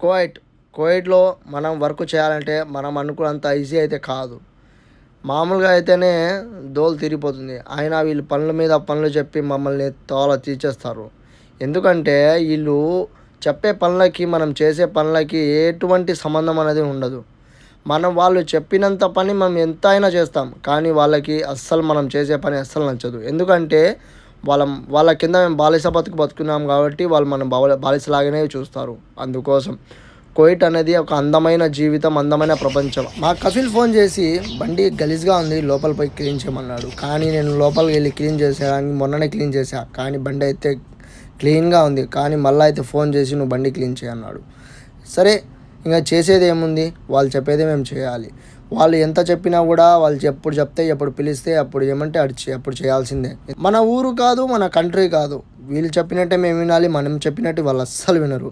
కోవైట్ కోవైట్లో మనం వర్క్ చేయాలంటే మనం అనుకున్నంత ఈజీ అయితే కాదు. మామూలుగా అయితేనే దోలు తిరిగిపోతుంది. అయినా వీళ్ళు పనుల మీద పనులు చెప్పి మమ్మల్ని తోల తీర్చేస్తారు. ఎందుకంటే వీళ్ళు చెప్పే పనులకి మనం చేసే పనులకి ఎటువంటి సంబంధం అనేది ఉండదు. వాళ్ళు చెప్పినంత పని మనం ఎంత అయినా చేస్తాం. కానీ వాళ్ళకి అస్సలు మనం చేసే పని అస్సలు నచ్చదు. ఎందుకంటే వాళ్ళ వాళ్ళ కింద మేము బానిస బతుకు బతుకున్నాం కాబట్టి వాళ్ళు మనం బానిసలాగానే చూస్తారు. అందుకోసం కువైట్ అనేది ఒక అందమైన జీవితం, అందమైన ప్రపంచం. మా కఫిల్ ఫోన్ చేసి బండి గలీజ్గా ఉంది లోపల పోయి క్లీన్ చేయమన్నాడు. కానీ నేను లోపలికి వెళ్ళి క్లీన్ చేసేయడానికి మొన్ననే క్లీన్ చేశా. కానీ బండి అయితే క్లీన్గా ఉంది. కానీ మళ్ళీ అయితే ఫోన్ చేసి నువ్వు బండి క్లీన్ చేయన్నాడు. సరే, ఇంకా చేసేది ఏముంది, వాళ్ళు చెప్పేదే మేము చేయాలి. వాళ్ళు ఎంత చెప్పినా కూడా వాళ్ళు ఎప్పుడు చెప్తే ఎప్పుడు పిలిస్తే అప్పుడు ఏమంటే అప్పుడు చేయాల్సిందే. మన ఊరు కాదు, మన కంట్రీ కాదు. వీళ్ళు చెప్పినట్టే మేము వినాలి, మనం చెప్పినట్టు వాళ్ళు అస్సలు వినరు.